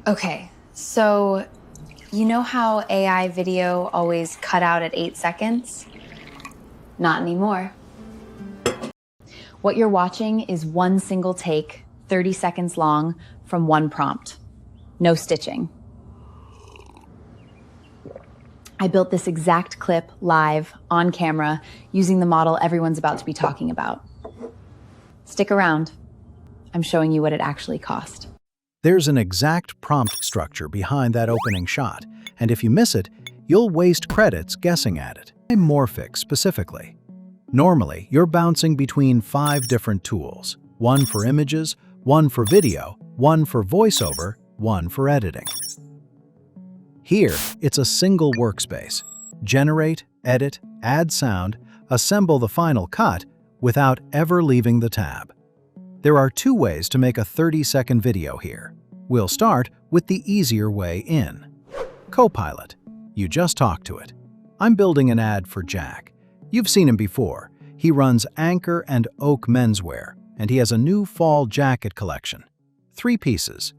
Okay, so you know how AI video always cut out at 8 seconds? Not anymore. What you're watching is one single take, 30 seconds long, from one prompt. No stitching. I built this exact clip live, on camera, using the model everyone's about to be talking about. Stick around. I'm showing you what it actually cost. There's an exact prompt structure behind that opening shot, and if you miss it, you'll waste credits guessing at it. I'm Morphic specifically. Normally, you're bouncing between 5 different tools, one for images, one for video, one for voiceover, one for editing. Here, it's a single workspace. Generate, edit, add sound, assemble the final cut without ever leaving the tab. There are 2 ways to make a 30-second video here. We'll start with the easier way in. Copilot. You just talk to it. I'm building an ad for Jack. You've seen him before. He runs Anchor and Oak menswear, and he has a new fall jacket collection. 3 pieces.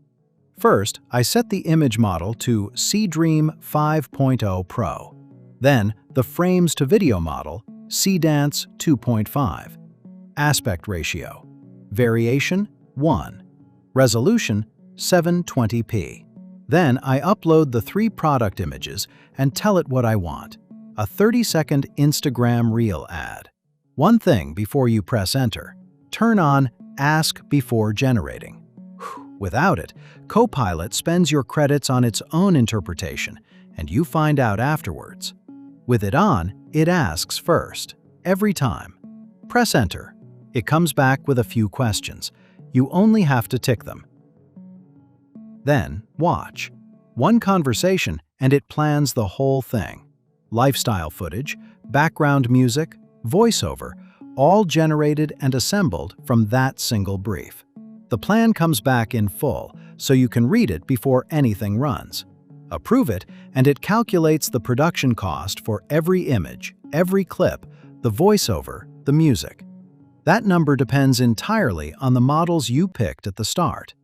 First, I set the image model to Seedream 5.0 Pro. Then, the frames to video model, Seedance 2.5. Aspect ratio. Variation, 1. Resolution, 720p. Then I upload the 3 product images and tell it what I want. A 30-second Instagram Reel ad. One thing before you press enter. Turn on Ask Before Generating. Without it, Copilot spends your credits on its own interpretation, and you find out afterwards. With it on, it asks first, every time. Press enter. It comes back with a few questions. You only have to tick them. Then, watch. One conversation, and it plans the whole thing. Lifestyle footage, background music, voiceover, all generated and assembled from that single brief. The plan comes back in full, so you can read it before anything runs. Approve it, and it calculates the production cost for every image, every clip, the voiceover, the music. That number depends entirely on the models you picked at the start.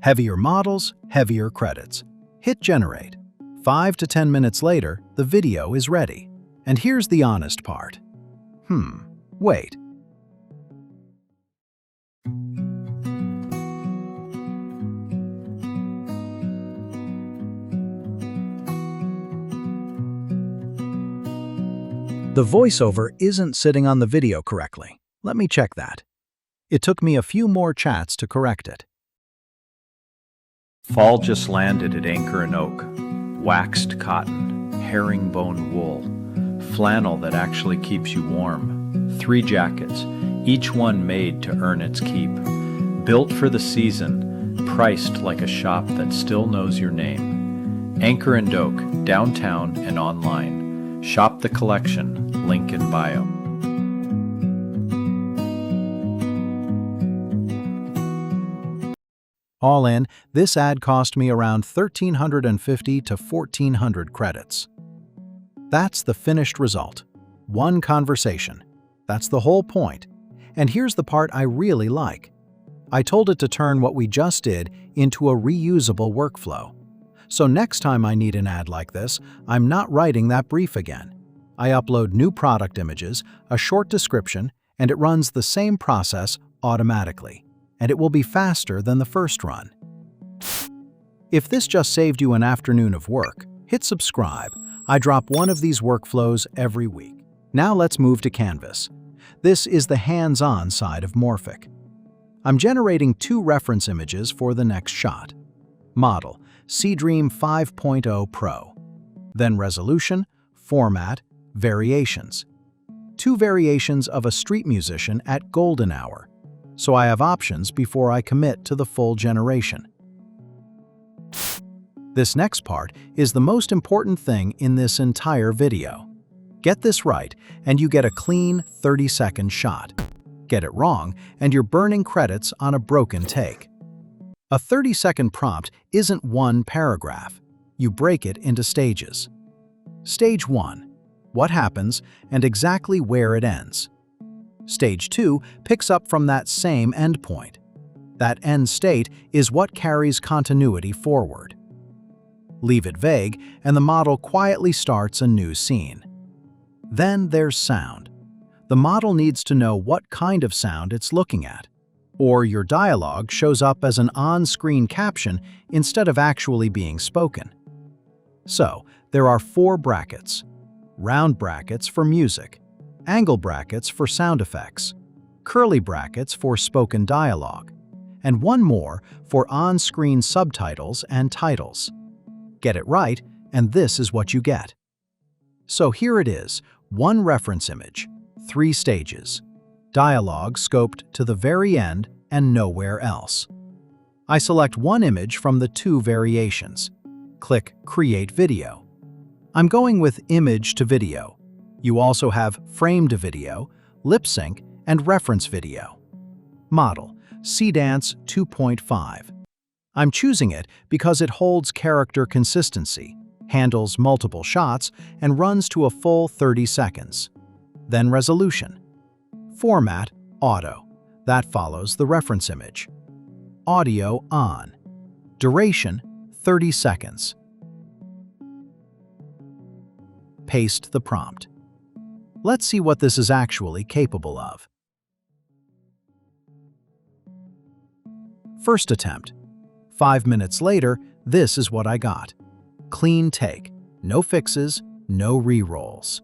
Heavier models, heavier credits. Hit generate. 5 to 10 minutes later, the video is ready. And here's the honest part. Wait. The voiceover isn't sitting on the video correctly. Let me check that. It took me a few more chats to correct it. Fall just landed at Anchor and Oak. Waxed cotton, herringbone wool, flannel that actually keeps you warm. 3 jackets, each one made to earn its keep. Built for the season, priced like a shop that still knows your name. Anchor and Oak, downtown and online. Shop the collection, link in bio. All in, this ad cost me around 1,350 to 1,400 credits. That's the finished result. One conversation. That's the whole point. And here's the part I really like. I told it to turn what we just did into a reusable workflow. So next time I need an ad like this, I'm not writing that brief again. I upload new product images, a short description, and it runs the same process automatically. And it will be faster than the first run. If this just saved you an afternoon of work, hit subscribe. I drop one of these workflows every week. Now let's move to Canvas. This is the hands-on side of Morphic. I'm generating 2 reference images for the next shot. Model, Seedream 5.0 Pro. Then resolution, format, variations. 2 variations of a street musician at golden hour. So I have options before I commit to the full generation. This next part is the most important thing in this entire video. Get this right, and you get a clean 30-second shot. Get it wrong, and you're burning credits on a broken take. A 30-second prompt isn't one paragraph. You break it into stages. Stage 1. What happens and exactly where it ends. Stage 2 picks up from that same endpoint. That end state is what carries continuity forward. Leave it vague, and the model quietly starts a new scene. Then there's sound. The model needs to know what kind of sound it's looking at, or your dialogue shows up as an on-screen caption instead of actually being spoken. So, there are 4 brackets: round brackets for music, angle brackets for sound effects, curly brackets for spoken dialogue, and one more for on-screen subtitles and titles. Get it right, and this is what you get. So here it is, 1 reference image, 3 stages, dialogue scoped to the very end and nowhere else. I select one image from the 2 variations. Click Create Video. I'm going with image to video. You also have frame to video, lip sync, and reference video. Model, Seedance 2.5. I'm choosing it because it holds character consistency, handles multiple shots, and runs to a full 30 seconds. Then resolution. Format, auto. That follows the reference image. Audio on. Duration, 30 seconds. Paste the prompt. Let's see what this is actually capable of. First attempt. 5 minutes later, this is what I got. Clean take. No fixes, no re-rolls.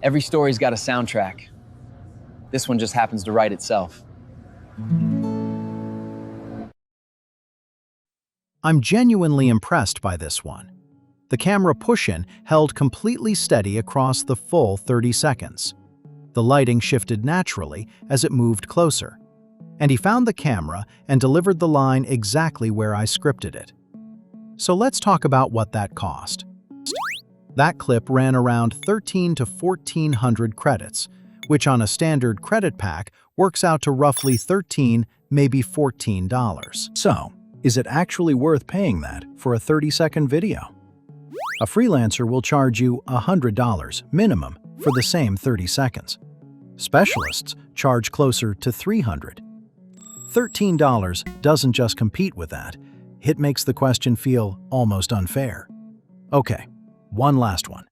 Every story's got a soundtrack. This one just happens to write itself. I'm genuinely impressed by this one. The camera push-in held completely steady across the full 30 seconds. The lighting shifted naturally as it moved closer. And he found the camera and delivered the line exactly where I scripted it. So let's talk about what that cost. That clip ran around 1,300 to 1,400 credits, which on a standard credit pack works out to roughly $13, maybe $14. So, is it actually worth paying that for a 30-second video? A freelancer will charge you $100 minimum for the same 30 seconds. Specialists charge closer to $300. $13 doesn't just compete with that, it makes the question feel almost unfair. Okay. One last one.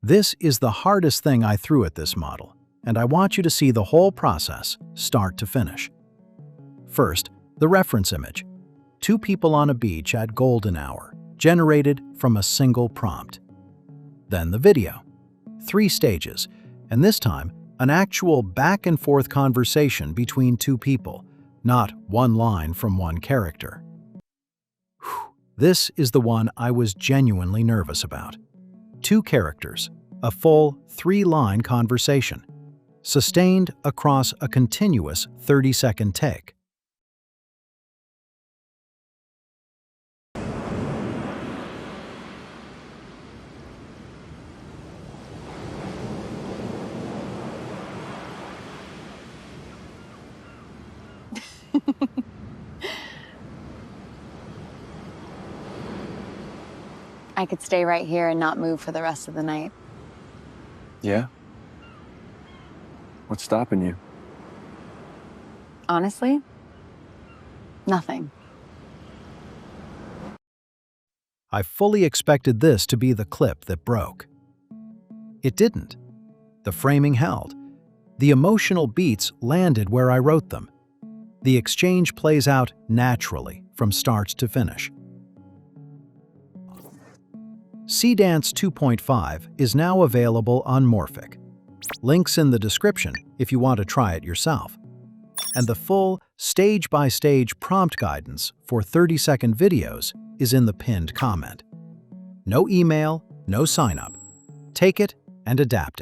This is the hardest thing I threw at this model, and I want you to see the whole process, start to finish. First, the reference image. 2 people on a beach at golden hour, generated from a single prompt. Then the video. 3 stages, and this time, an actual back-and-forth conversation between 2 people, not one line from one character. This is the one I was genuinely nervous about. 2 characters, a full 3-line conversation, sustained across a continuous 30-second take. I could stay right here and not move for the rest of the night. Yeah? What's stopping you? Honestly, nothing. I fully expected this to be the clip that broke. It didn't. The framing held. The emotional beats landed where I wrote them. The exchange plays out naturally from start to finish. Seedance 2.5 is now available on Morphic. Links in the description if you want to try it yourself. And the full stage-by-stage prompt guidance for 30-second videos is in the pinned comment. No email, no sign-up. Take it and adapt it.